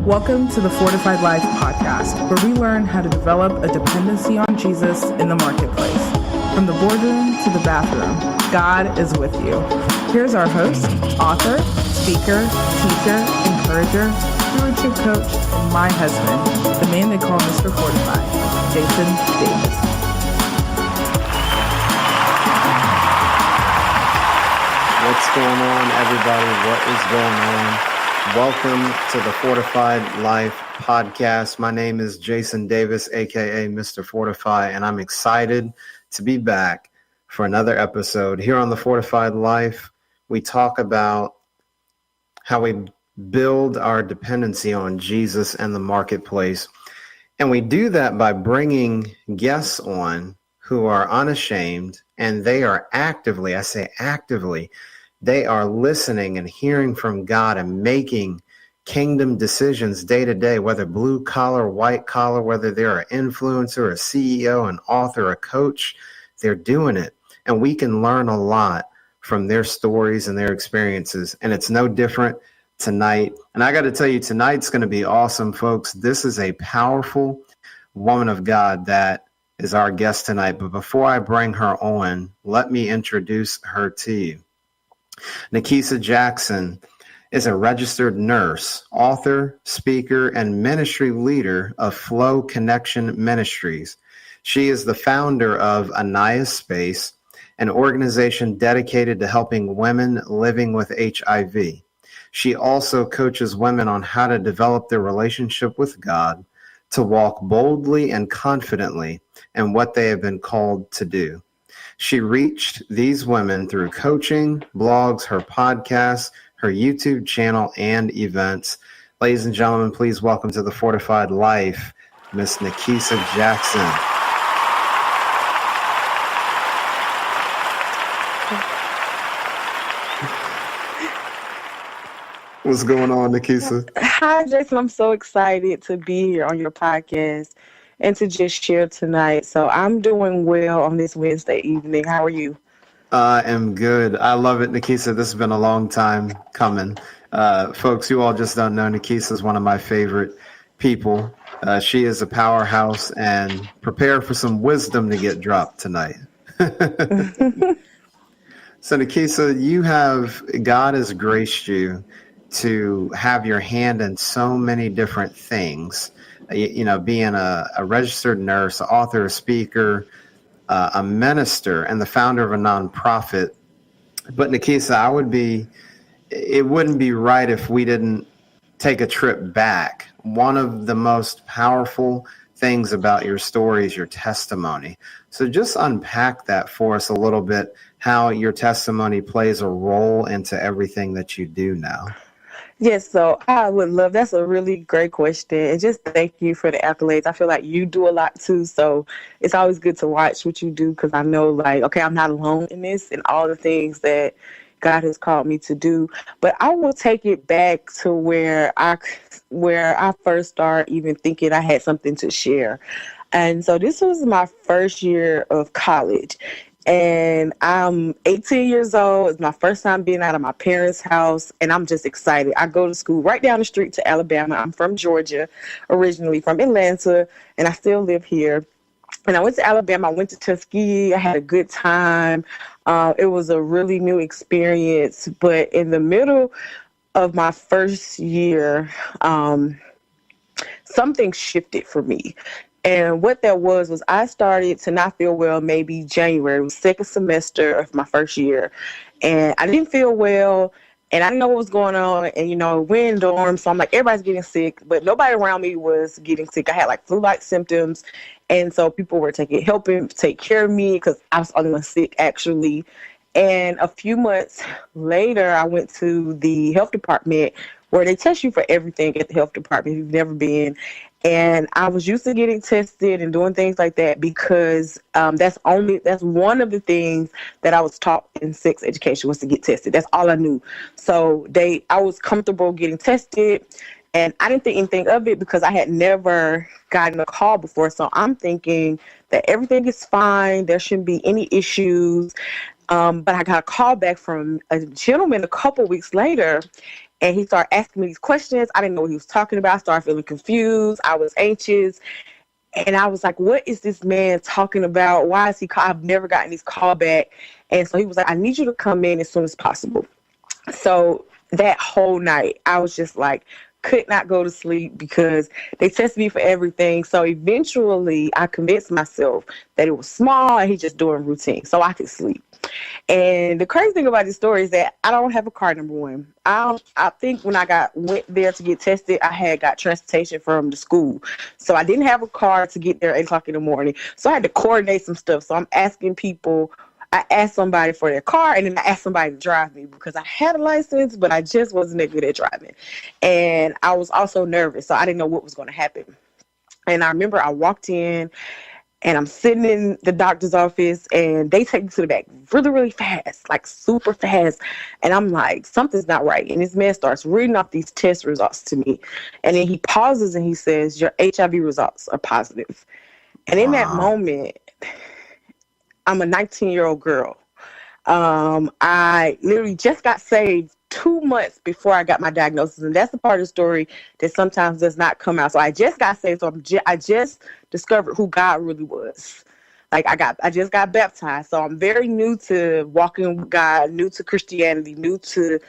Welcome to the Fortified Life podcast, where we learn how to develop a dependency on Jesus in the marketplace. From the boardroom to the bathroom, God is with you. Here's our host, author, speaker, teacher, encourager, stewardship coach, and my husband, the man they call Mr. Fortified, Jason Davis. What's going on, everybody? What is going on? Welcome to the Fortified Life podcast. My name is Jason Davis, aka Mr. Fortify, and I'm excited to be back for another episode. Here on the Fortified Life, we talk about how we build our dependency on Jesus and the marketplace. And we do that by bringing guests on who are unashamed, and they are actively, I say actively, they are listening and hearing from God and making kingdom decisions day to day, whether blue collar, white collar, whether they're an influencer, a CEO, an author, a coach, they're doing it. And we can learn a lot from their stories and their experiences. And it's no different tonight. And I got to tell you, tonight's going to be awesome, folks. This is a powerful woman of God that is our guest tonight. But before I bring her on, let me introduce her to you. Nakeisa Jackson is a registered nurse, author, speaker, and ministry leader of Flow Connection Ministries. She is the founder of Aniyah Space, an organization dedicated to helping women living with HIV. She also coaches women on how to develop their relationship with God, to walk boldly and confidently in what they have been called to do. She reached these women through coaching, blogs, her podcasts, her YouTube channel, and events. Ladies and gentlemen, please welcome to the Fortified Life, Miss Nakeisa Jackson. What's going on, Nakeisa? Hi, Jason. I'm so excited to be here on your podcast and to just share tonight. So I'm doing well on this Wednesday evening. How are you? I am good. I love it, Nakeisa. This has been a long time coming. Folks, you all just don't know, Nakeisa is one of my favorite people. She is a powerhouse, and prepare for some wisdom to get dropped tonight. So, Nakeisa, God has graced you to have your hand in so many different things. You know, being a registered nurse, author, a speaker, a minister, and the founder of a nonprofit. But Nakeisa, it wouldn't be right if we didn't take a trip back. One of the most powerful things about your story is your testimony. So just unpack that for us a little bit, how your testimony plays a role into everything that you do now. Yes, so I would love, that's a really great question. And just thank you for the accolades. I feel like you do a lot too. So it's always good to watch what you do, because I know, like, okay, I'm not alone in this and all the things that God has called me to do. But I will take it back to where I first started even thinking I had something to share. And so this was my first year of college. And I'm 18 years old. It's my first time being out of my parents' house, and I'm just excited. I go to school right down the street to Alabama. I'm from Georgia, originally from Atlanta, and I still live here. And I went to Alabama. I went to Tuskegee. I had a good time. It was a really new experience. But in the middle of my first year, something shifted for me. And what that was I started to not feel well maybe January. It was second semester of my first year. And I didn't feel well, and I didn't know what was going on. And, you know, we're in dorms, so I'm like, everybody's getting sick, but nobody around me was getting sick. I had like flu-like symptoms. And so people were helping take care of me, because I was the only one sick, actually. And a few months later, I went to the health department, where they test you for everything at the health department if you've never been. And I was used to getting tested and doing things like that, because that's one of the things that I was taught in sex education, was to get tested. That's all I knew. So I was comfortable getting tested, and I didn't think anything of it because I had never gotten a call before. So I'm thinking that everything is fine. There shouldn't be any issues. But I got a call back from a gentleman a couple weeks later, And he started asking me these questions. I didn't know what he was talking about. I started feeling confused. I was anxious. And I was like, what is this man talking about? Why is he call? I've never gotten these call back. And so he was like, I need you to come in as soon as possible. So that whole night, I was just like, could not go to sleep because they tested me for everything. So eventually I convinced myself that it was small and he just doing routine so I could sleep. And the crazy thing about this story is that I don't have a car, number one. I think when I went there to get tested, I had got transportation from the school. So I didn't have a car to get there at 8 o'clock in the morning. So I had to coordinate some stuff. So I'm asking people. I asked somebody for their car, and then I asked somebody to drive me because I had a license, but I just wasn't that good at driving. And I was also nervous, so I didn't know what was going to happen. And I remember I walked in, and I'm sitting in the doctor's office, and they take me to the back really, really fast, like super fast. And I'm like, something's not right. And this man starts reading off these test results to me. And then he pauses, and he says, your HIV results are positive. And in that moment, I'm a 19-year-old girl. I literally just got saved 2 months before I got my diagnosis. And that's the part of the story that sometimes does not come out. So I just got saved. So I just discovered who God really was. Like I just got baptized. So I'm very new to walking with God, new to Christianity, new to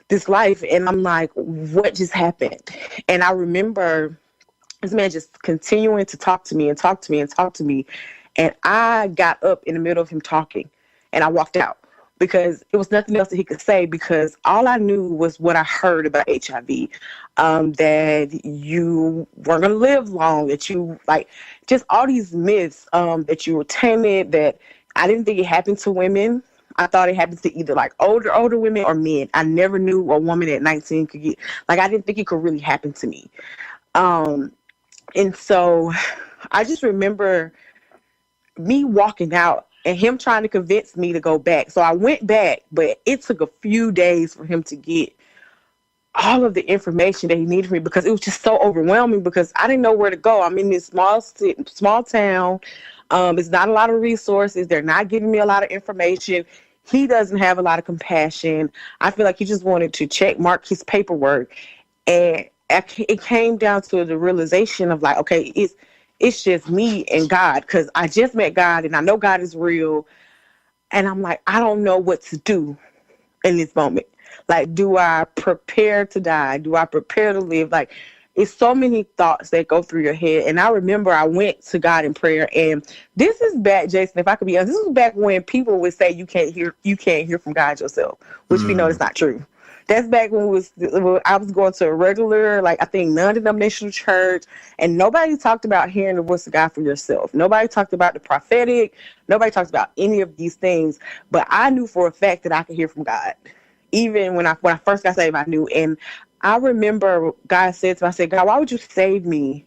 this life. And I'm like, what just happened? And I remember this man just continuing to talk to me and talk to me and talk to me. And I got up in the middle of him talking and I walked out because it was nothing else that he could say, because all I knew was what I heard about HIV, that you weren't going to live long, that you like just all these myths, that you were timid, that I didn't think it happened to women. I thought it happened to either like older women or men. I never knew a woman at 19 could get, like, I didn't think it could really happen to me. And so I just remember me walking out and him trying to convince me to go back. So I went back, but it took a few days for him to get all of the information that he needed from me, because it was just so overwhelming because I didn't know where to go. I'm in this small town. It's not a lot of resources. They're not giving me a lot of information. He doesn't have a lot of compassion. I feel like he just wanted to check mark his paperwork. And it came down to the realization of like, okay, it's just me and God, because I just met God and I know God is real. And I'm like, I don't know what to do in this moment. Like, do I prepare to die? Do I prepare to live? Like, it's so many thoughts that go through your head. And I remember I went to God in prayer. And this is back, Jason, if I could be honest, this was back when people would say you can't hear from God yourself, which we know is not true. That's back when I was going to a regular, like, I think non-denominational church, and nobody talked about hearing the voice of God for yourself. Nobody talked about the prophetic. Nobody talked about any of these things. But I knew for a fact that I could hear from God. Even when I first got saved, I knew. And I remember God said to me, I said, God, why would you save me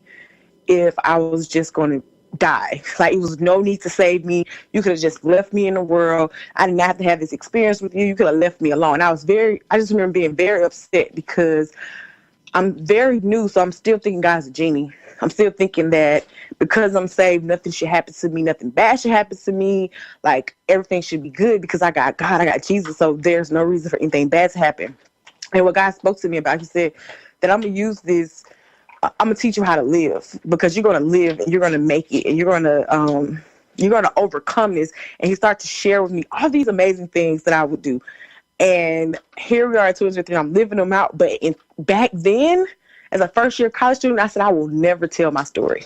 if I was just going to die? Like, it was no need to save me. You could have just left me in the world. I didn't have to have this experience with you. You could have left me alone. I just remember being very upset because I'm very new. So I'm still thinking God's a genie. I'm still thinking that because I'm saved, nothing should happen to me. Nothing bad should happen to me. Like, everything should be good because I got God, I got Jesus. So there's no reason for anything bad to happen. And what God spoke to me about, he said that I'm going to use this. I'm going to teach you how to live, because you're going to live and you're going to make it, and you're going to overcome this. And he started to share with me all these amazing things that I would do. And here we are at 2023. I'm living them out. But back then, as a first-year college student, I said, I will never tell my story.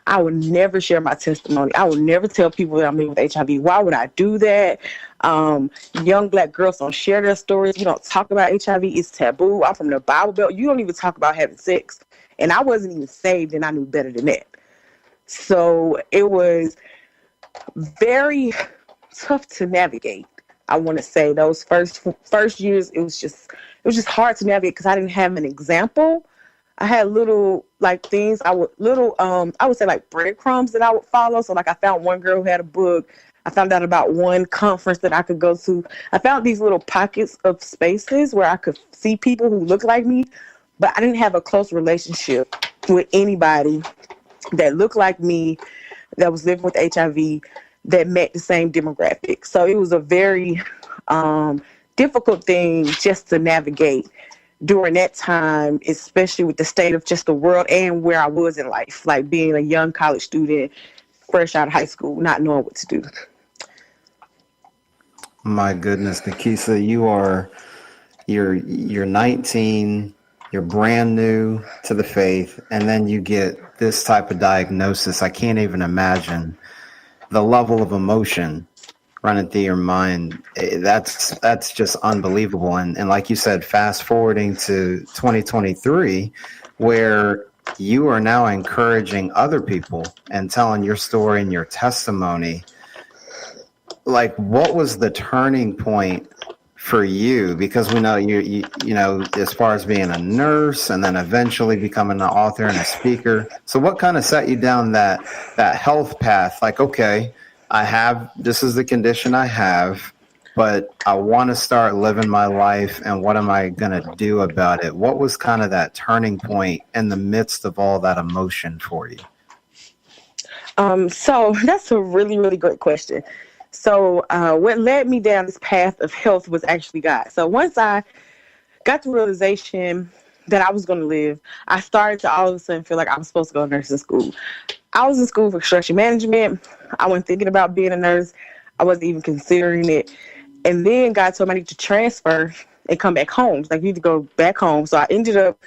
I will never share my testimony. I will never tell people that I'm living with HIV. Why would I do that? Young Black girls don't share their stories. You don't talk about HIV. It's taboo. I'm from the Bible Belt. You don't even talk about having sex. And I wasn't even saved, and I knew better than that. So it was very tough to navigate. I want to say those first years, it was just hard to navigate because I didn't have an example. I had little like things I would say like breadcrumbs that I would follow. So like, I found one girl who had a book. I found out about one conference that I could go to. I found these little pockets of spaces where I could see people who looked like me, but I didn't have a close relationship with anybody that looked like me, that was living with HIV, that met the same demographic. So it was a very difficult thing just to navigate during that time, especially with the state of just the world and where I was in life, like being a young college student, fresh out of high school, not knowing what to do. My goodness, Nakeisa, you're 19, you're brand new to the faith, and then you get this type of diagnosis. I can't even imagine the level of emotion running through your mind. That's just unbelievable. And like you said, fast forwarding to 2023, where you are now encouraging other people and telling your story and your testimony. Like, what was the turning point for you? Because we know you know, as far as being a nurse and then eventually becoming an author and a speaker. So what kind of set you down that health path? Like, okay, this is the condition I have, but I want to start living my life, and what am I going to do about it? What was kind of that turning point in the midst of all that emotion for you? So that's a really, really great question. So what led me down this path of health was actually God. So once I got the realization that I was going to live, I started to all of a sudden feel like I was supposed to go to nursing school. I was in school for construction management. I wasn't thinking about being a nurse. I wasn't even considering it. And then God told me I need to transfer and come back home. Like, you need to go back home. So I ended up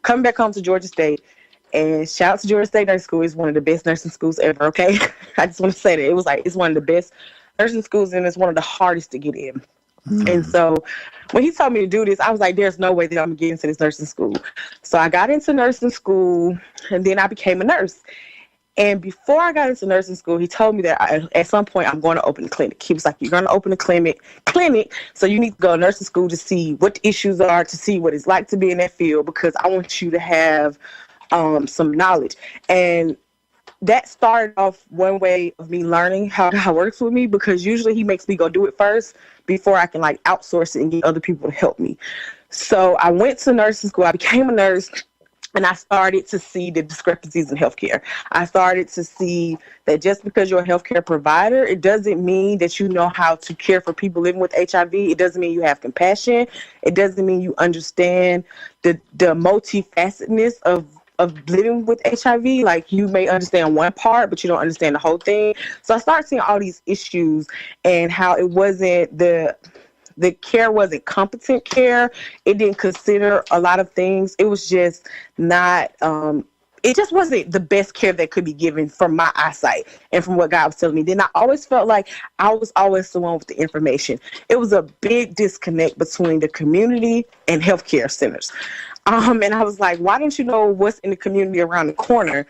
coming back home to Georgia State. And shout out to Georgia State Nursing School. It's one of the best nursing schools ever, okay? I just want to say that. It's one of the best nursing schools, and it's one of the hardest to get in. And so when he told me to do this, I was like, there's no way that I'm going to get into this nursing school. So I got into nursing school, and then I became a nurse. And before I got into nursing school, he told me that at some point I'm going to open a clinic. He was like, you're going to open a clinic, so you need to go to nursing school to see what the issues are, to see what it's like to be in that field, because I want you to have some knowledge. And that started off one way of me learning how God works with me, because usually he makes me go do it first before I can like outsource it and get other people to help me. So I went to nursing school. I became a nurse, and I started to see the discrepancies in healthcare. I started to see that just because you're a healthcare provider, it doesn't mean that you know how to care for people living with HIV. It doesn't mean you have compassion. It doesn't mean you understand the multifacetedness of living with HIV. Like, you may understand one part, but you don't understand the whole thing. So I started seeing all these issues, and how it wasn't the care wasn't competent care. It didn't consider a lot of things. It was just not, it just wasn't the best care that could be given from my eyesight and from what God was telling me. Then I always felt like I was always the one with the information. It was a big disconnect between the community and healthcare centers. And I was like, why don't you know what's in the community around the corner?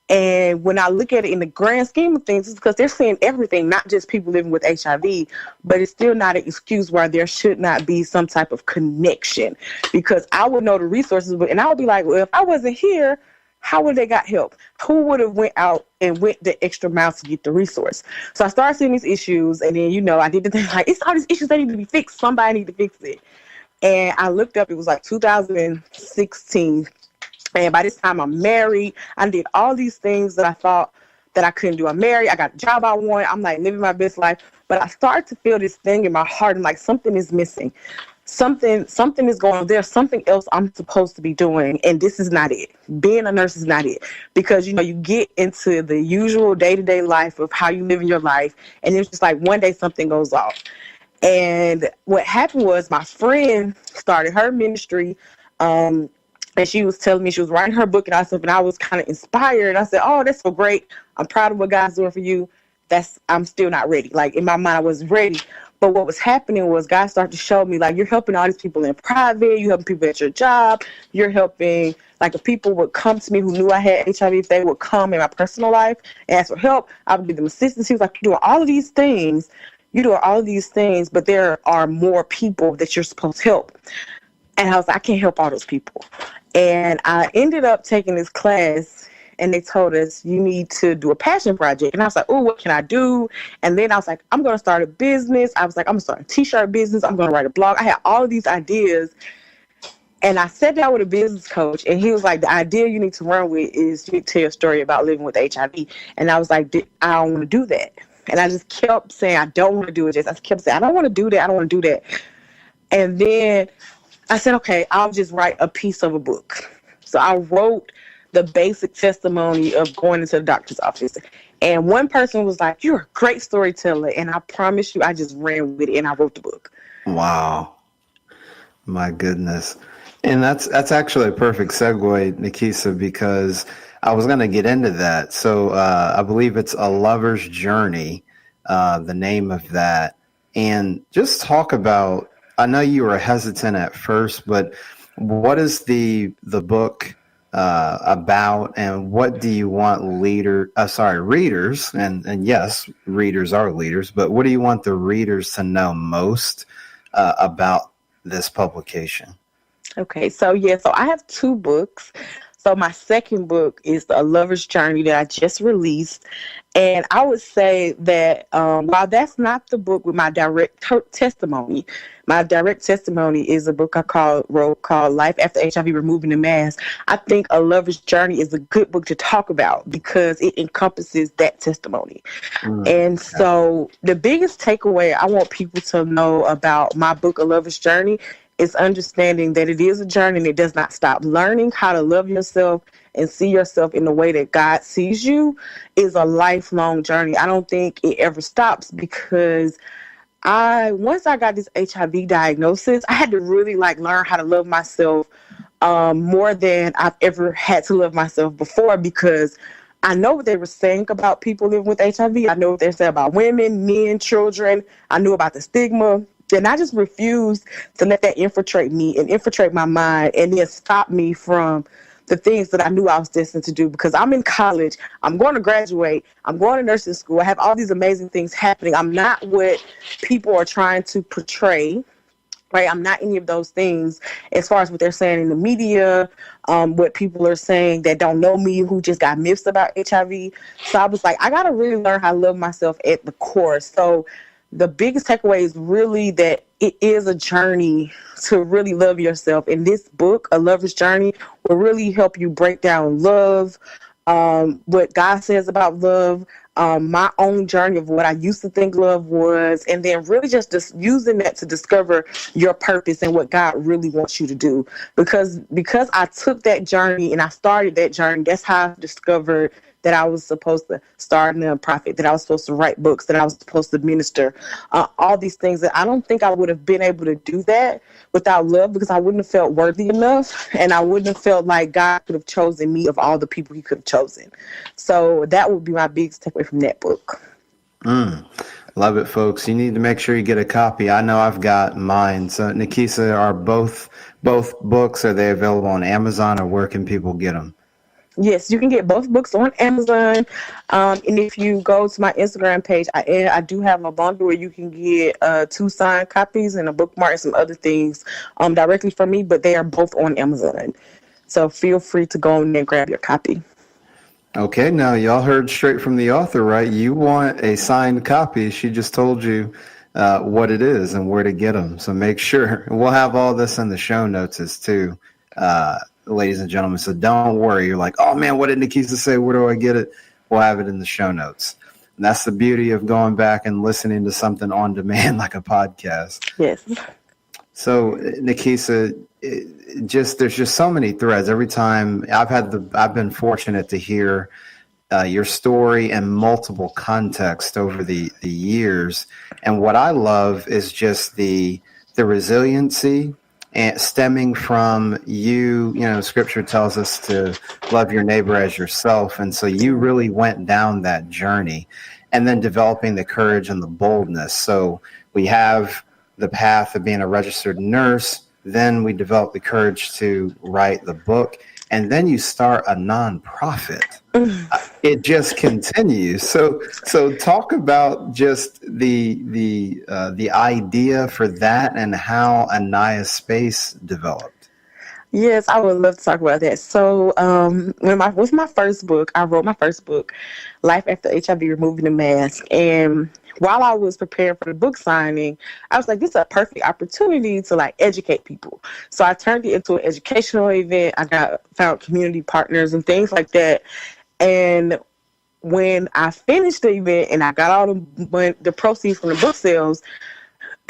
And when I look at it in the grand scheme of things, it's because they're seeing everything, not just people living with HIV, but it's still not an excuse why there should not be some type of connection. Because I would know the resources, and I would be like, well, if I wasn't here, how would they got help? Who would have went out and went the extra mile to get the resource? So I started seeing these issues, and then, I did the thing like, it's all these issues that need to be fixed. Somebody need to fix it. And I looked up, it was like 2016. And by this time I'm married. I did all these things that I thought that I couldn't do. I'm married. I got the job I want. I'm like living my best life. But I started to feel this thing in my heart. And like, something is missing. Something is going on. There's something else I'm supposed to be doing. And this is not it. Being a nurse is not it. Because, you get into the usual day-to-day life of how you live in your life. And it's just like one day something goes off. And what happened was my friend started her ministry, and she was telling me, she was writing her book and all stuff, and I was kind of inspired. I said, oh, that's so great. I'm proud of what God's doing for you. I'm still not ready. Like, in my mind, I wasn't ready. But what was happening was God started to show me, like, you're helping all these people in private. You're helping people at your job. You're helping, like, if people would come to me who knew I had HIV, if they would come in my personal life and ask for help, I would give them assistance. He was like, you're doing all of these things. But there are more people that you're supposed to help. And I was like, I can't help all those people. And I ended up taking this class, and they told us, you need to do a passion project. And I was like, oh, what can I do? And then I was like, I'm going to start a business. I was like, I'm going to start a t-shirt business. I'm going to write a blog. I had all of these ideas. And I sat down with a business coach, and he was like, the idea you need to run with is you need to tell a story about living with HIV. And I was like, I don't want to do that. And I just kept saying, I don't want to do it. I kept saying, I don't want to do that. I don't want to do that. And then I said, okay, I'll just write a piece of a book. So I wrote the basic testimony of going into the doctor's office. And one person was like, "You're a great storyteller." And I promise you, I just ran with it and I wrote the book. Wow. My goodness. And that's actually a perfect segue, Nakeisa, because I was going to get into that. So I believe it's A Lover's Journey, the name of that. And just talk about, I know you were hesitant at first, but what is the book about, and what do you want readers, and yes, readers are leaders, but what do you want the readers to know most about this publication? Okay, so I have two books. So my second book is A Lover's Journey that I just released. And I would say that while that's not the book with my direct testimony, my direct testimony is a book I wrote called Life After HIV Removing the Mask. I think A Lover's Journey is a good book to talk about because it encompasses that testimony. And so the biggest takeaway I want people to know about my book, A Lover's Journey, is understanding that it is a journey and it does not stop. Learning how to love yourself and see yourself in the way that God sees you is a lifelong journey. I don't think it ever stops because once I got this HIV diagnosis, I had to really learn how to love myself more than I've ever had to love myself before, because I know what they were saying about people living with HIV. I know what they said about women, men, children. I knew about the stigma. And I just refused to let that infiltrate me and infiltrate my mind and then stop me from the things that I knew I was destined to do, because I'm in college. I'm going to graduate. I'm going to nursing school. I have all these amazing things happening. I'm not what people are trying to portray. Right, I'm not any of those things as far as what they're saying in the media, what people are saying that don't know me, who just got myths about HIV. So I was like, I got to really learn how to love myself at the core. So the biggest takeaway is really that it is a journey to really love yourself. And this book, A Lover's Journey, will really help you break down love, what God says about love, my own journey of what I used to think love was, and then really just using that to discover your purpose and what God really wants you to do. Because I took that journey and I started that journey, that's how I discovered that I was supposed to start a nonprofit, that I was supposed to write books, that I was supposed to minister, all these things that I don't think I would have been able to do that without love, because I wouldn't have felt worthy enough and I wouldn't have felt like God could have chosen me of all the people he could have chosen. So that would be my biggest takeaway from that book. Love it, folks. You need to make sure you get a copy. I know I've got mine. So Nakeisa, are both books, are they available on Amazon, or where can people get them? Yes, you can get both books on Amazon. And if you go to my Instagram page, I do have a bundle where you can get 2 signed copies and a bookmark and some other things directly from me, but they are both on Amazon. So feel free to go in there and grab your copy. Okay, now y'all heard straight from the author, right? You want a signed copy. She just told you what it is and where to get them. So make sure. We'll have all this in the show notes too. Ladies and gentlemen, so don't worry. You're like, oh man, what did Nakeisa say? Where do I get it? We'll have it in the show notes. And that's the beauty of going back and listening to something on demand like a podcast. Yes. So Nakeisa, there's just so many threads. Every time I've been fortunate to hear your story in multiple contexts over the years. And what I love is just the resiliency, and stemming from you know, scripture tells us to love your neighbor as yourself. And so you really went down that journey, and then developing the courage and the boldness. So we have the path of being a registered nurse. Then we develop the courage to write the book. And then you start a nonprofit. It just continues. So talk about just the idea for that and how Aniyah Space developed. Yes, I would love to talk about that. So with my first book, I wrote my first book, Life After HIV Removing the Mask. And while I was preparing for the book signing, I was like, this is a perfect opportunity to educate people. So I turned it into an educational event. I found community partners and things like that. And when I finished the event and I got all the proceeds from the book sales,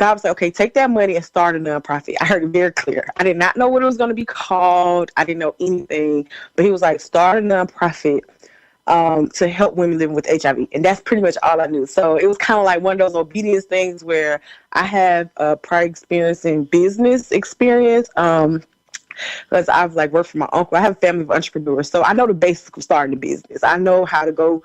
God was like, okay, take that money and start a nonprofit. I heard it very clear. I did not know what it was going to be called. I didn't know anything, but he was like, start a nonprofit to help women living with HIV. And that's pretty much all I knew. So it was kind of like one of those obedience things where I have a prior experience in business experience. Because I've like worked for my uncle. I have a family of entrepreneurs. So I know the basics of starting a business. I know how to go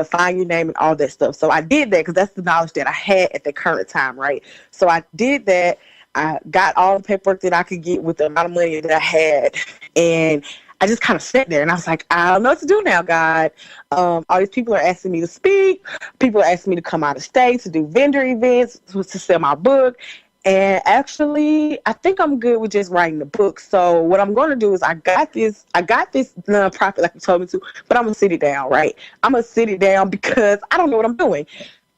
find your name and all that stuff. So I did that because that's the knowledge that I had at the current time, right? So I did that. I got all the paperwork that I could get with the amount of money that I had. And I just kind of sat there and I was like, I don't know what to do now, God. All these people are asking me to speak. People are asking me to come out of state to do vendor events, to sell my book. And actually, I think I'm good with just writing the book. So what I'm going to do is I got this nonprofit like you told me to, but I'm going to sit it down, right? I'm going to sit it down because I don't know what I'm doing.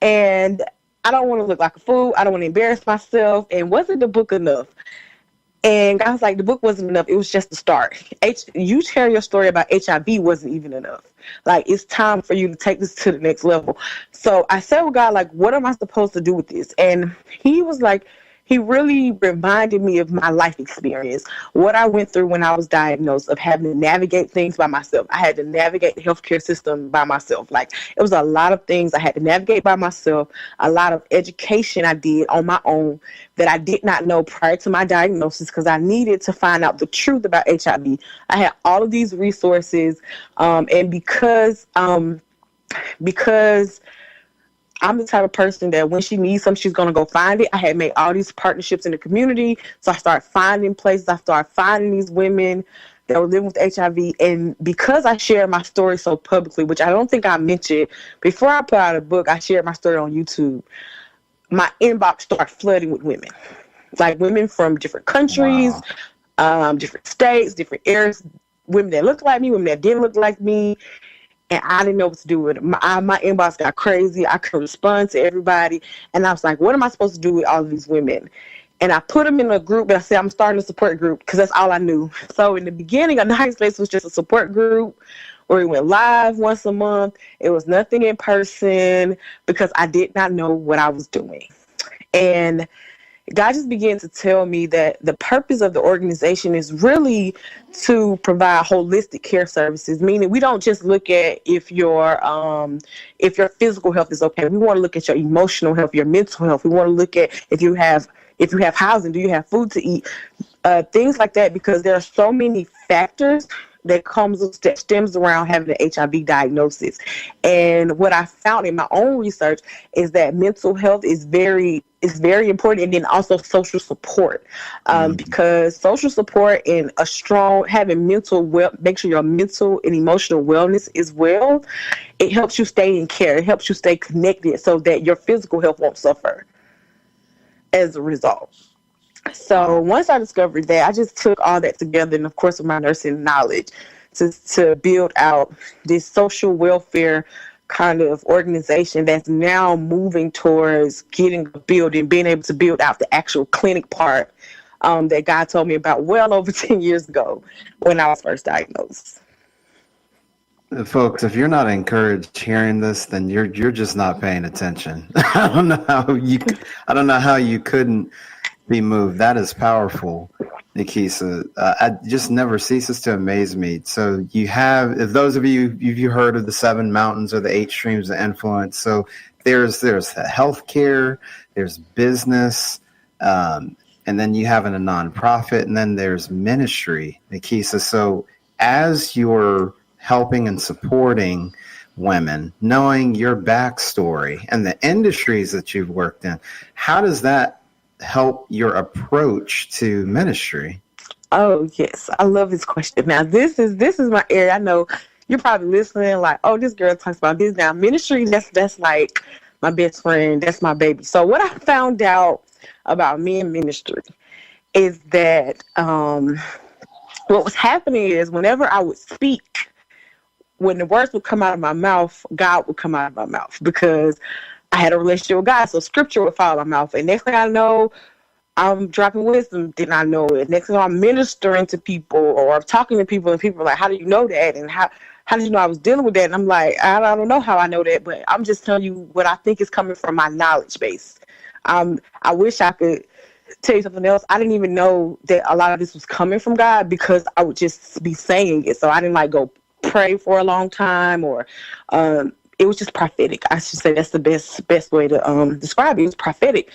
And I don't want to look like a fool. I don't want to embarrass myself. And wasn't the book enough? And I was like, the book wasn't enough. It was just the start. You share your story about HIV wasn't even enough. Like, it's time for you to take this to the next level. So I said, well, God, like, what am I supposed to do with this? And he was like, he really reminded me of my life experience, what I went through when I was diagnosed, of having to navigate things by myself. I had to navigate the healthcare system by myself. Like, it was a lot of things I had to navigate by myself, a lot of education I did on my own that I did not know prior to my diagnosis because I needed to find out the truth about HIV. I had all of these resources, and because I'm the type of person that when she needs something, she's going to go find it. I had made all these partnerships in the community. So I started finding places. I started finding these women that were living with HIV. And because I shared my story so publicly, which I don't think I mentioned, before I put out a book, I shared my story on YouTube. My inbox started flooding with women, like women from different countries, different states, different areas, women that looked like me, women that didn't look like me. And I didn't know what to do with it. My inbox got crazy. I couldn't respond to everybody. And I was like, what am I supposed to do with all of these women? And I put them in a group. And I said, I'm starting a support group because that's all I knew. So in the beginning, A Nice Place was just a support group where we went live once a month. It was nothing in person because I did not know what I was doing. And God just began to tell me that the purpose of the organization is really to provide holistic care services, meaning we don't just look at if your physical health is okay. We want to look at your emotional health, your mental health. We want to look at if you have housing, do you have food to eat, things like that, because there are so many factors that stems around having an HIV diagnosis. And what I found in my own research is that mental health is very important, and then also social support, because social support and having make sure your mental and emotional wellness is well. It helps you stay in care. It helps you stay connected so that your physical health won't suffer as a result. So once I discovered that, I just took all that together, and of course with my nursing knowledge, to build out this social welfare kind of organization that's now moving towards getting a building, being able to build out the actual clinic part that God told me about well over 10 years ago when I was first diagnosed. Folks, if you're not encouraged hearing this, then you're just not paying attention. I don't know how you couldn't be moved. That is powerful, Nakeisa. I just never ceases to amaze me. So if those of you heard of the 7 mountains or the 8 streams of influence. So there's healthcare, there's business, and then you have a nonprofit, and then there's ministry, Nakeisa. So as you're helping and supporting women, knowing your backstory and the industries that you've worked in, how does that help your approach to ministry? Oh yes, I love this question. Now this is my area. I know you're probably listening like, oh, this girl talks about this. Now ministry, that's like my best friend. That's my baby. So what I found out about me in ministry is that what was happening is whenever I would speak, when the words would come out of my mouth, God would come out of my mouth because I had a relationship with God. So scripture would fall out of my mouth. And next thing I know, I'm dropping wisdom. Did not know it. Next thing I'm ministering to people or I'm talking to people, and people are like, how do you know that? And how did you know I was dealing with that? And I'm like, I don't know how I know that, but I'm just telling you what I think is coming from my knowledge base. I wish I could tell you something else. I didn't even know that a lot of this was coming from God because I would just be saying it. So I didn't like go pray for a long time, or it was just prophetic. I should say that's the best way to describe it. It was prophetic.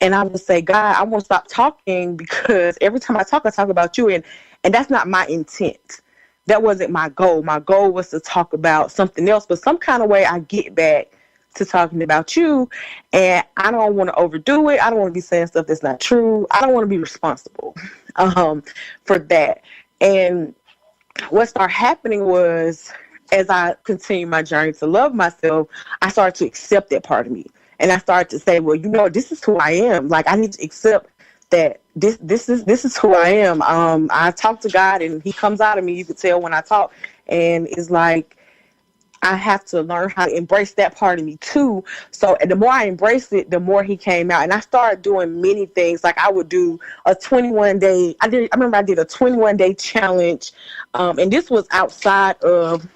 And I would say, God, I won't stop talking because every time I talk about you, and that's not my intent. That wasn't my goal. My goal was to talk about something else, but some kind of way I get back to talking about you, and I don't want to overdo it. I don't want to be saying stuff that's not true. I don't want to be responsible for that. And what started happening was, as I continued my journey to love myself, I started to accept that part of me. And I started to say, well, this is who I am. Like, I need to accept that this is who I am. I talk to God and he comes out of me. You can tell when I talk, and it's like, I have to learn how to embrace that part of me too. So the more I embraced it, the more he came out. And I started doing many things. Like, I would do a 21-day. I remember I did a 21-day challenge. And this was outside of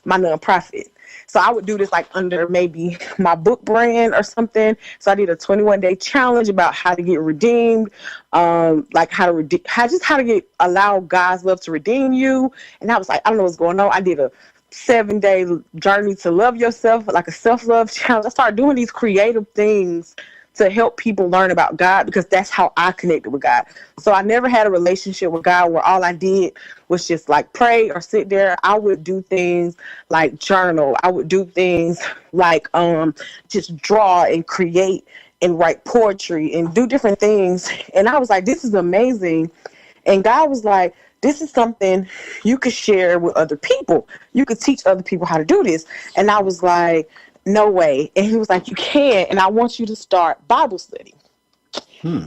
my nonprofit. So I would do this like under maybe my book brand or something. So I did a 21-day challenge about how to get redeemed, like how to allow God's love to redeem you. And I was like, I don't know what's going on. I did a 7-day journey to love yourself, like a self-love challenge. I started doing these creative things to help people learn about God, because that's how I connected with God. So I never had a relationship with God where all I did was just like pray or sit there. I would do things like journal. I would do things like just draw and create and write poetry and do different things. And I was like, this is amazing. And God was like, this is something you could share with other people. You could teach other people how to do this. And I was like, no way. And he was like, you can, and I want you to start Bible study.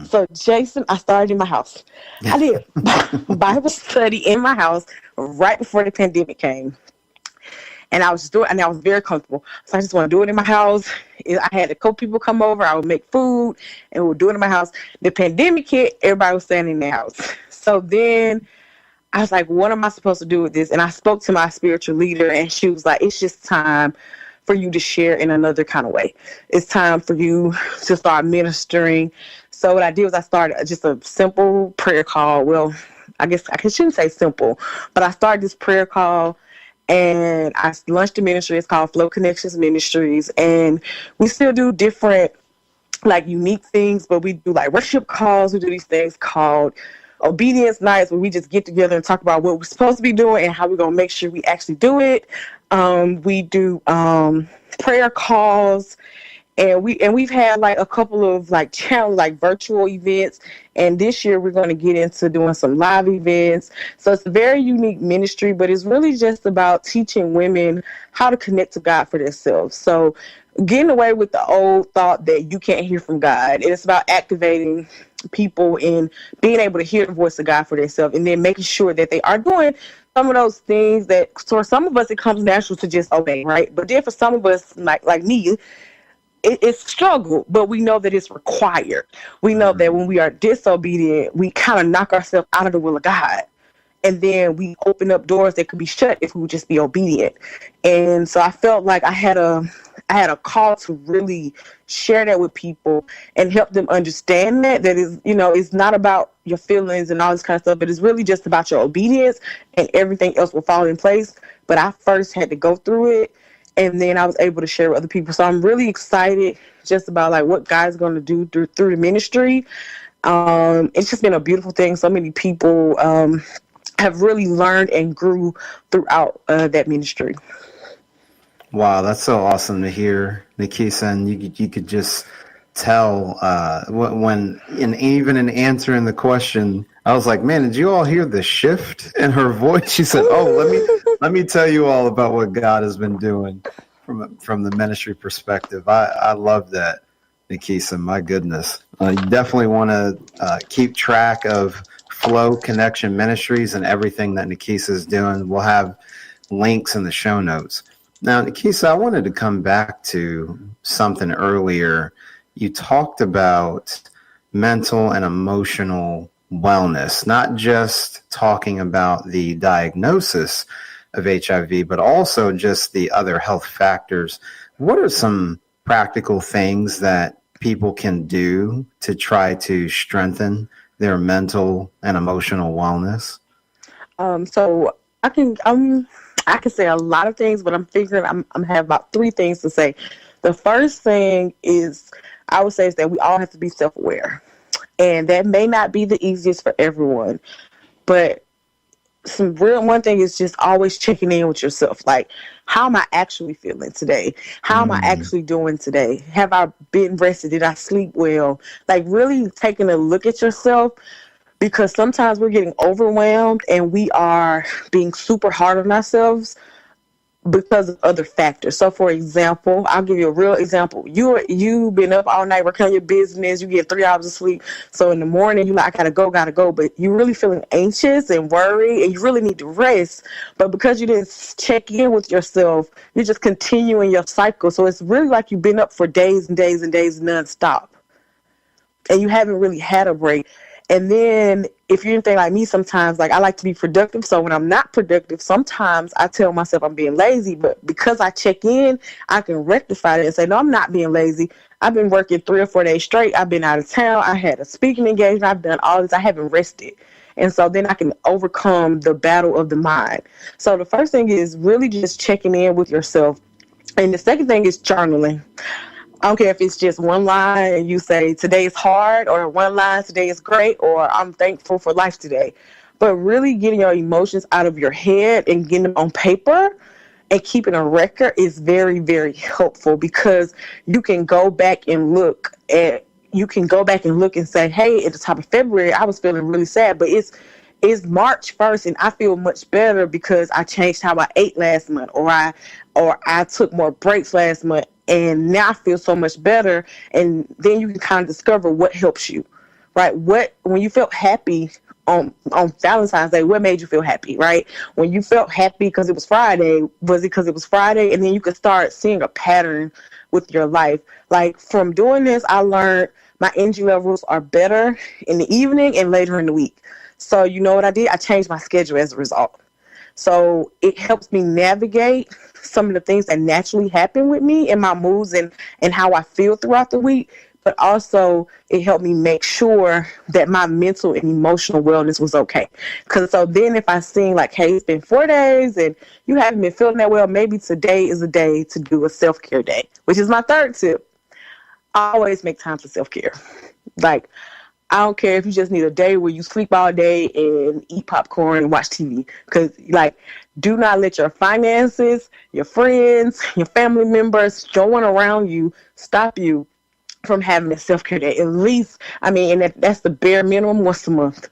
So, Jason, I started in my house. I did Bible study in my house right before the pandemic came. And I was just doing it, and I was very comfortable. So I just want to do it in my house. I had a couple people come over. I would make food, and we would do it in my house. The pandemic hit, everybody was staying in their house. So then I was like, what am I supposed to do with this? And I spoke to my spiritual leader, and she was like, it's just time for you to share in another kind of way. It's time for you to start ministering. So what I did was I started just a simple prayer call. Well, I guess I shouldn't say simple, but I started this prayer call, and I launched a ministry. It's called Flow Connection Ministries. And we still do different, like, unique things, but we do like worship calls. We do these things called obedience nights, where we just get together and talk about what we're supposed to be doing and how we're going to make sure we actually do it. We do prayer calls, and we've had like a couple of like challenge, like virtual events. And this year we're going to get into doing some live events. So it's a very unique ministry, but it's really just about teaching women how to connect to God for themselves. So getting away with the old thought that you can't hear from God. It's about activating people in being able to hear the voice of God for themselves, and then making sure that they are doing some of those things that, for some of us, it comes natural to just obey, right? But then for some of us, like me, it's struggle, but we know that it's required. We know that when we are disobedient, we kind of knock ourselves out of the will of God. And then we open up doors that could be shut if we would just be obedient. And so I felt like I had a call to really share that with people and help them understand that is, it's not about your feelings and all this kind of stuff, but it's really just about your obedience, and everything else will fall in place. But I first had to go through it, and then I was able to share with other people. So I'm really excited just about like what God's going to do through the ministry. It's just been a beautiful thing. So many people have really learned and grew throughout that ministry. Wow, that's so awesome to hear, Nakeisa. And you could just tell when even in answering the question, I was like, man, did you all hear the shift in her voice? She said, oh, let me tell you all about what God has been doing from the ministry perspective. I love that, Nakeisa. My goodness. You definitely want to keep track of Flow Connection Ministries and everything that Nakeisa is doing. We'll have links in the show notes. Now, Nakeisa, I wanted to come back to something earlier. You talked about mental and emotional wellness, not just talking about the diagnosis of HIV, but also just the other health factors. What are some practical things that people can do to try to strengthen their mental and emotional wellness? So I can say a lot of things, but I'm figuring I'm have about three things to say. The first thing is I would say is that we all have to be self-aware, and that may not be the easiest for everyone, but one thing is just always checking in with yourself. Like, how am I actually feeling today? How am I actually doing today? Have I been rested? Did I sleep well? Like, really taking a look at yourself, because sometimes we're getting overwhelmed and we are being super hard on ourselves because of other factors. So, for example, I'll give you a real example. You've been up all night working on your business. You get 3 hours of sleep. So in the morning, you're like, I gotta go. But you're really feeling anxious and worried, and you really need to rest. But because you didn't check in with yourself, you're just continuing your cycle. So it's really like you've been up for days and days and days nonstop, and you haven't really had a break. And then if you're anything like me, sometimes, like, I like to be productive. So when I'm not productive, sometimes I tell myself I'm being lazy. But because I check in, I can rectify it and say, no, I'm not being lazy. I've been working 3 or 4 days straight. I've been out of town. I had a speaking engagement. I've done all this. I haven't rested. And so then I can overcome the battle of the mind. So the first thing is really just checking in with yourself. And the second thing is journaling. I don't care if it's just one line and you say today is hard, or one line today is great, or I'm thankful for life today. But really getting your emotions out of your head and getting them on paper and keeping a record is very, very helpful, because you can go back and look and say, hey, at the top of February, I was feeling really sad, but it's March 1st and I feel much better because I changed how I ate last month, or I took more breaks last month, and now I feel so much better. And then you can kind of discover what helps you, right? When you felt happy on Valentine's Day, what made you feel happy, right? When you felt happy because it was Friday, was it because it was Friday? And then you could start seeing a pattern with your life. Like, from doing this, I learned my energy levels are better in the evening and later in the week. So you know what I did? I changed my schedule as a result. So it helps me navigate some of the things that naturally happen with me and my moods and how I feel throughout the week. But also it helped me make sure that my mental and emotional wellness was okay. Because so then if I sing like, hey, it's been 4 days and you haven't been feeling that well, maybe today is a day to do a self-care day, which is my third tip. I always make time for self-care. Like, I don't care if you just need a day where you sleep all day and eat popcorn and watch TV. Because, like, do not let your finances, your friends, your family members, no one around you stop you from having a self-care day. At least, and that's the bare minimum, once a month.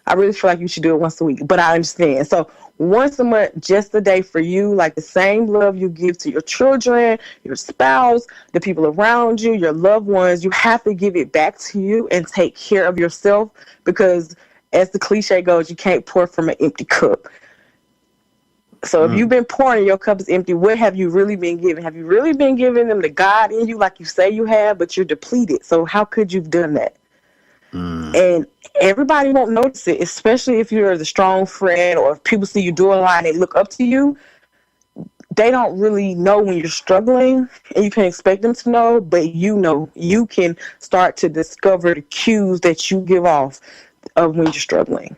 I really feel like you should do it once a week, but I understand. So once a month, just a day for you, like the same love you give to your children, your spouse, the people around you, your loved ones, you have to give it back to you and take care of yourself, because as the cliche goes, you can't pour from an empty cup. So if you've been pouring and your cup is empty, what have you really been giving? Have you really been giving them the God in you like you say you have, but you're depleted? So how could you've done that? And everybody won't notice it, especially if you're the strong friend, or if people see you doing a lot and they look up to you. They don't really know when you're struggling, and you can't expect them to know, but you can start to discover the cues that you give off of when you're struggling.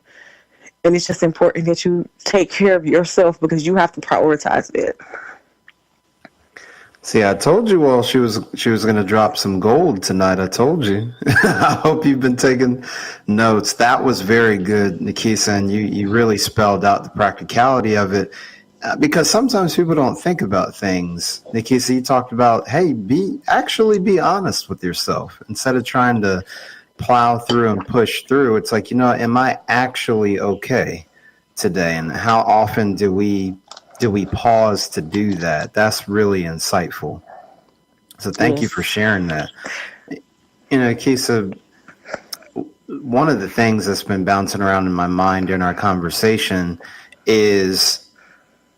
And it's just important that you take care of yourself, because you have to prioritize it. See, I told you all she was going to drop some gold tonight. I told you. I hope you've been taking notes. That was very good, Nakeisa, and you really spelled out the practicality of it, because sometimes people don't think about things. Nakeisa, you talked about, hey, be honest with yourself instead of trying to plow through and push through. It's like, am I actually okay today? And how often do we pause to do that? That's really insightful. So thank you for sharing that. Keisa, one of the things that's been bouncing around in my mind during our conversation is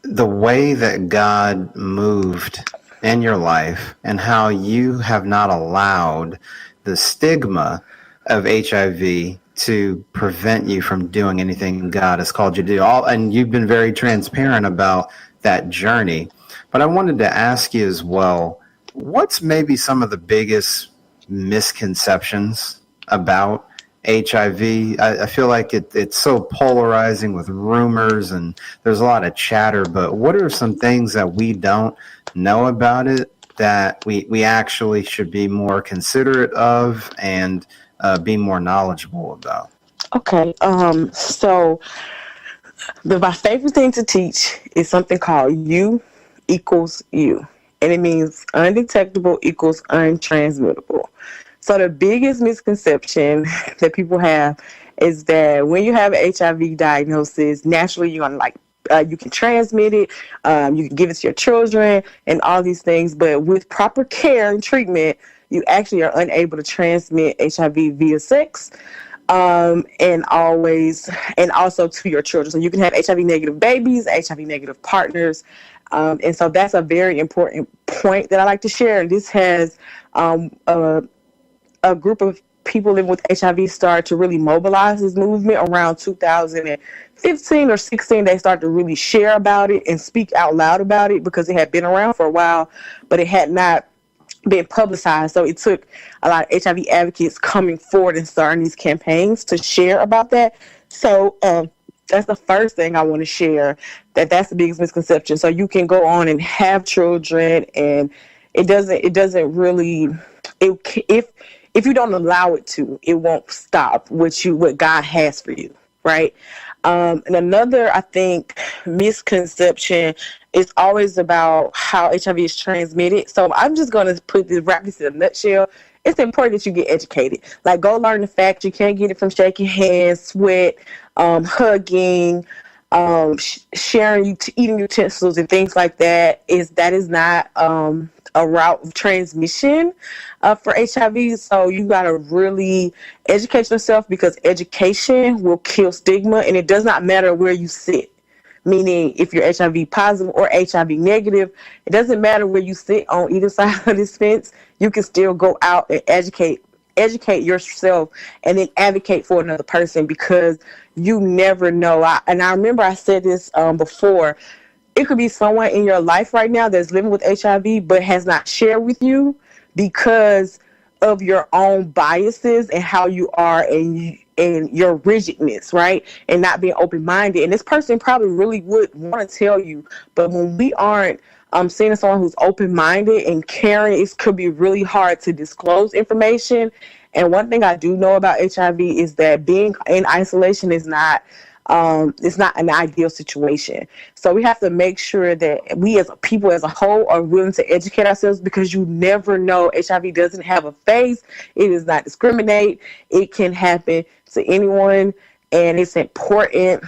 the way that God moved in your life and how you have not allowed the stigma of HIV to prevent you from doing anything God has called you to do. And you've been very transparent about that journey. But I wanted to ask you as well, what's maybe some of the biggest misconceptions about HIV. I feel like it's so polarizing with rumors and there's a lot of chatter, but what are some things that we don't know about it that we actually should be more considerate of and be more knowledgeable about? Okay. So my favorite thing to teach is something called U equals U. And it means undetectable equals untransmittable. So the biggest misconception that people have is that when you have an HIV diagnosis, naturally you're gonna you can transmit it, you can give it to your children, and all these things. But with proper care and treatment, you actually are unable to transmit HIV via sex, and also to your children. So you can have HIV negative babies, HIV negative partners. And so that's a very important point that I like to share. And this has a group of people living with HIV started to really mobilize this movement around 2015 or 16. They started to really share about it and speak out loud about it because it had been around for a while, but it had not been publicized. So it took a lot of HIV advocates coming forward and starting these campaigns to share about that. So that's the first thing I want to share, that's the biggest misconception. So you can go on and have children, and it doesn't really, if you don't allow it to, it won't stop what God has for you, right? And another, I think, misconception is always about how HIV is transmitted. So I'm just going to wrap this in a nutshell. It's important that you get educated. Like, go learn the fact you can't get it from shaking hands, sweat, hugging, sharing eating utensils and things like that. That is not a route of transmission for HIV. So you got to really educate yourself, because education will kill stigma, and it does not matter where you sit. Meaning, if you're HIV positive or HIV negative, it doesn't matter where you sit on either side of this fence. You can still go out and educate yourself and then advocate for another person, because you never know. I remember I said this before. It could be someone in your life right now that's living with HIV but has not shared with you because of your own biases and how you are and your rigidness, right? And not being open-minded. And this person probably really would want to tell you, but when we aren't seeing someone who's open-minded and caring, it could be really hard to disclose information. And one thing I do know about HIV is that being in isolation is not it's not an ideal situation. So we have to make sure that we as a people as a whole are willing to educate ourselves, because you never know. HIV doesn't have a face. It does not discriminate. It can happen to anyone. And it's important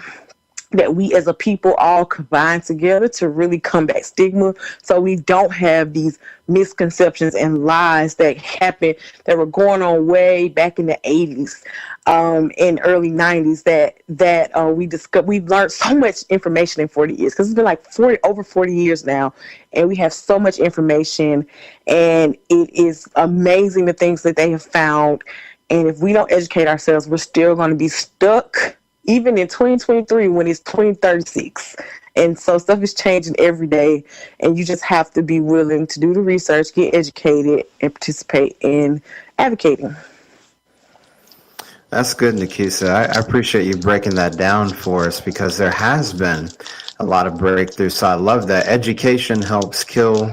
that we as a people all combine together to really combat stigma, so we don't have these misconceptions and lies that happened, that were going on way back in the 80s and early 90s, that we've learned so much information in 40 years, because it's been like over 40 years now, and we have so much information, and it is amazing the things that they have found. And if we don't educate ourselves, we're still going to be stuck even in 2023 when it's 2036. And so stuff is changing every day, and you just have to be willing to do the research, get educated, and participate in advocating. That's good, Nakeisa. I appreciate you breaking that down for us, because there has been a lot of breakthroughs. So I love that. Education helps kill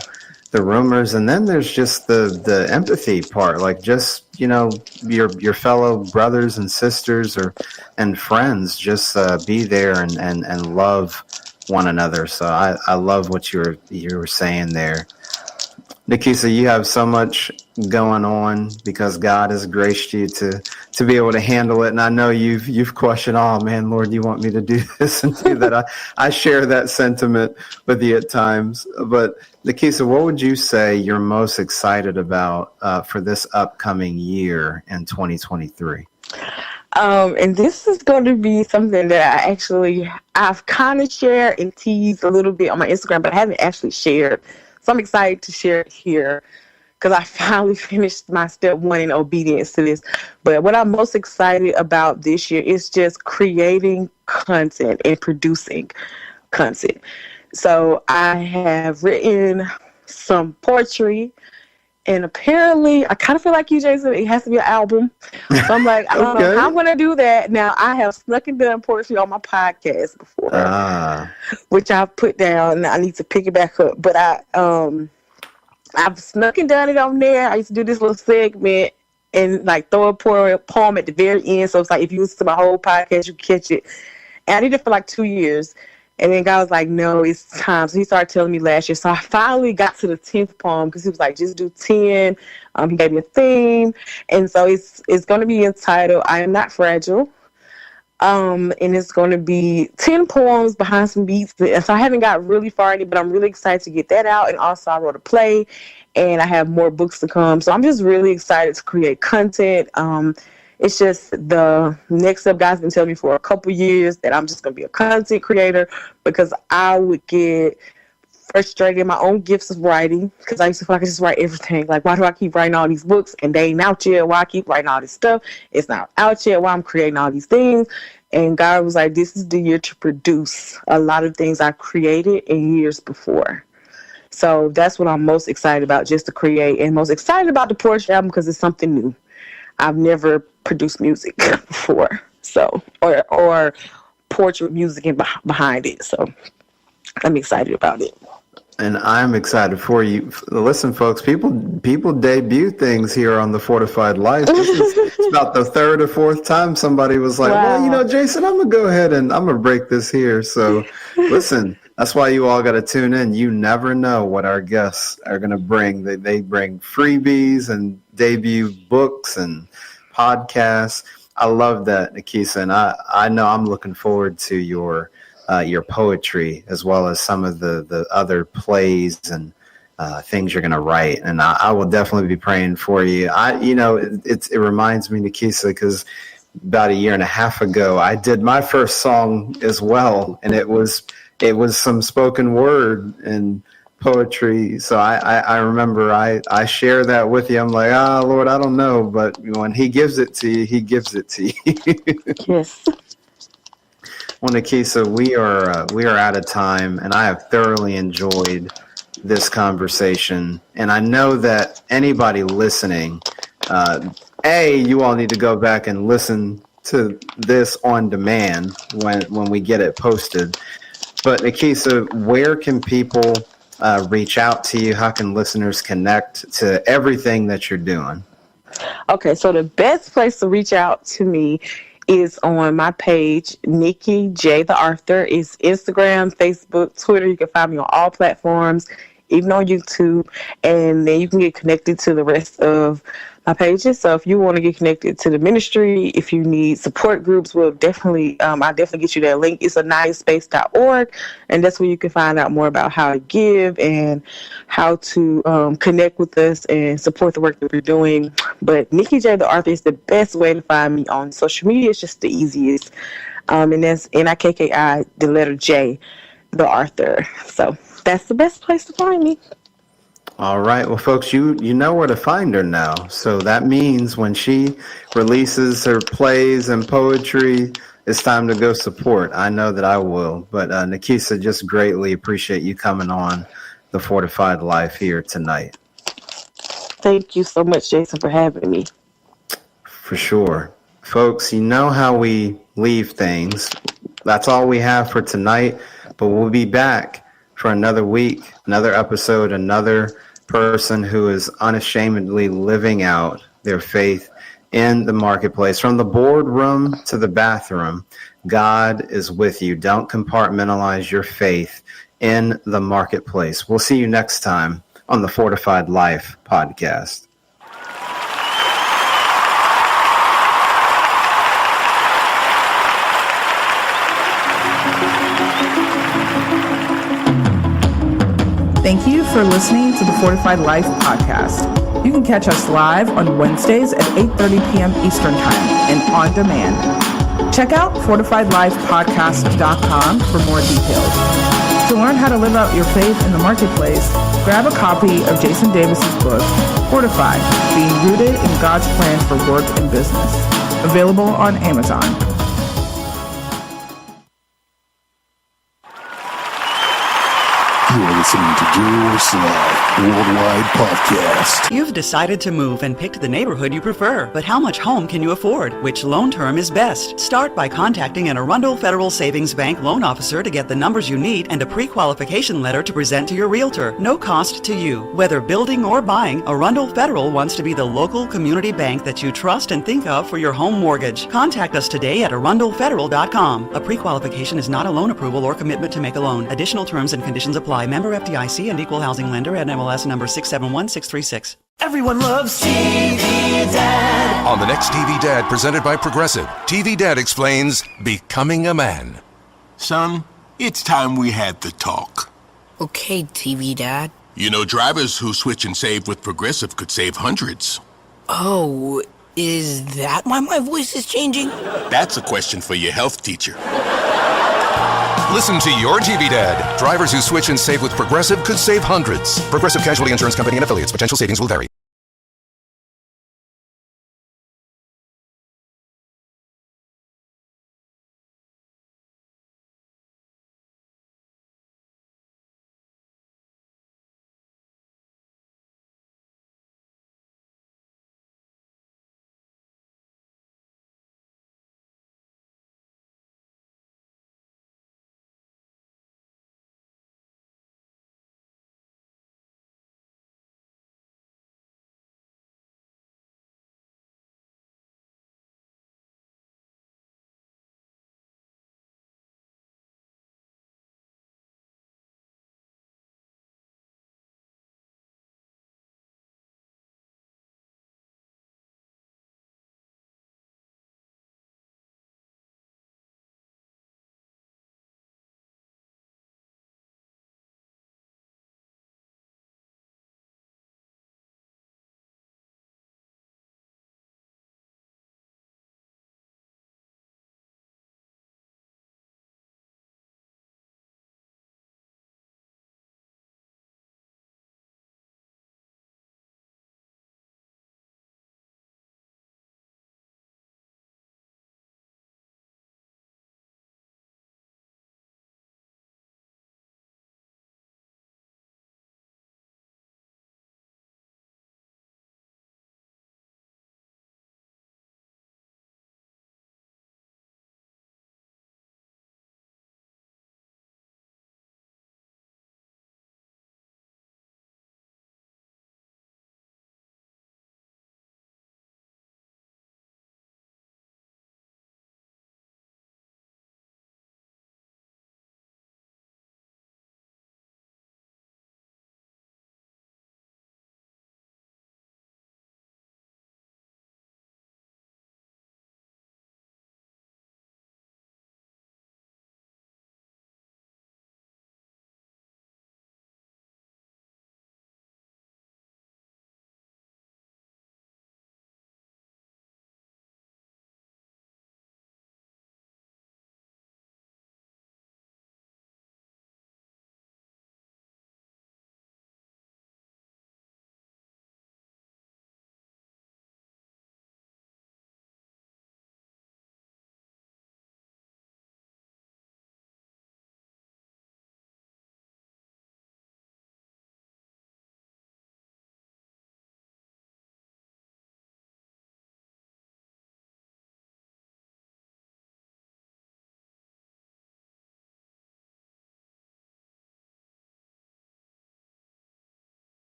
the rumors, and then there's just the empathy part, like just, your fellow brothers and sisters and friends, just be there and love one another. So I love what you were saying there. Nakeisa, you have so much going on because God has graced you to be able to handle it. And I know you've questioned, oh man, Lord, you want me to do this and do that. I share that sentiment with you at times. But Nakeisa, what would you say you're most excited about for this upcoming year in 2023? And this is going to be something that I've kind of shared and teased a little bit on my Instagram, but I haven't actually shared. So I'm excited to share it here, because I finally finished my step 1 in obedience to this. But what I'm most excited about this year is just creating content and producing content. So I have written some poetry, And apparently, I kind of feel like you, Jason, it has to be an album. So I'm like, I don't know how I'm going to do that. Now, I have snuck and done poetry on my podcast before, which I've put down. I need to pick it back up. But I've snuck and done it on there. I used to do this little segment and like throw a poem at the very end. So it's like if you listen to my whole podcast, you can catch it. And I did it for like 2 years. And then God was like, no, it's time. So he started telling me last year. So I finally got to the 10th poem because he was like, just do 10. He gave me a theme. And so it's going to be entitled, I Am Not Fragile. And it's going to be 10 poems behind some beats. And so I haven't got really far in it, but I'm really excited to get that out. And also I wrote a play and I have more books to come. So I'm just really excited to create content. It's just the next step. God's been telling me for a couple years that I'm just going to be a content creator because I would get frustrated in my own gifts of writing because I used to feel like I just write everything. Like, why do I keep writing all these books and they ain't out yet? Why I keep writing all this stuff? It's not out yet. Why I'm creating all these things? And God was like, this is the year to produce a lot of things I created in years before. So that's what I'm most excited about, just to create, and most excited about the poetry album because it's something new. I've never produced music before, so or poetry music behind it. So I'm excited about it. And I'm excited for you. Listen, folks, people debut things here on the Fortified Life. It's about the third or fourth time somebody was like, wow. Well, Jason, I'm going to go ahead and I'm going to break this here. So listen, that's why you all got to tune in. You never know what our guests are going to bring. They bring freebies and debut books and podcasts. I love that, Nakeisa. And I know I'm looking forward to your poetry as well as some of the other plays and things you're going to write. And I will definitely be praying for you. It reminds me, Nakeisa, because about 1.5 years ago, I did my first song as well. And it was some spoken word and poetry. So I remember I share that with you. I'm like, Lord, I don't know. But when he gives it to you, he gives it to you. Yes. Well, Nakeisa, we are out of time, and I have thoroughly enjoyed this conversation. And I know that anybody listening, you all need to go back and listen to this on demand when we get it posted. But Nakeisa, where can people reach out to you? How can listeners connect to everything that you're doing? Okay, so the best place to reach out to me is on my page, Nikki J. the Author. It's Instagram, Facebook, Twitter. You can find me on all platforms, even on YouTube. And then you can get connected to the rest of my pages. So if you want to get connected to the ministry, if you need support groups, I'll definitely get you that link. It's aniyahspace.org, and that's where you can find out more about how to give and how to connect with us and support the work that we're doing. But Nikki J. the Author is the best way to find me on social media. It's just the easiest. And that's Nikki, the letter J, the Author. So that's the best place to find me. All right. Well, folks, you know where to find her now. So that means when she releases her plays and poetry, it's time to go support. I know that I will. But Nakeisa, just greatly appreciate you coming on the Fortified Life here tonight. Thank you so much, Jason, for having me. For sure. Folks, you know how we leave things. That's all we have for tonight, but we'll be back for another week, another episode, another person who is unashamedly living out their faith in the marketplace. From the boardroom to the bathroom, God is with you. Don't compartmentalize your faith in the marketplace. We'll see you next time on the Fortified Life podcast. Thank you for listening to the Fortified Life podcast. You can catch us live on Wednesdays at 8:30 p.m. Eastern Time and on demand. Check out fortifiedlifepodcast.com for more details. To learn how to live out your faith in the marketplace, grab a copy of Jason Davis's book, Fortified, Being Rooted in God's Plan for Work and Business, available on Amazon. You're listening to Your Slide Worldwide Podcast. You've decided to move and picked the neighborhood you prefer, but how much home can you afford? Which loan term is best? Start by contacting an Arundel Federal Savings Bank loan officer to get the numbers you need and a pre-qualification letter to present to your realtor. No cost to you. Whether building or buying, Arundel Federal wants to be the local community bank that you trust and think of for your home mortgage. Contact us today at arundelfederal.com. A pre-qualification is not a loan approval or commitment to make a loan. Additional terms and conditions apply. Member FDIC and equal housing lender at MLS number 671636. Everyone loves TV Dad. On the next TV Dad, presented by Progressive, TV Dad explains becoming a man. Son, it's time we had the talk. Okay, TV Dad. You know, drivers who switch and save with Progressive could save hundreds. Oh, is that why my voice is changing? That's a question for your health teacher. Listen to your TV Dad. Drivers who switch and save with Progressive could save hundreds. Progressive Casualty Insurance Company and affiliates. Potential savings will vary.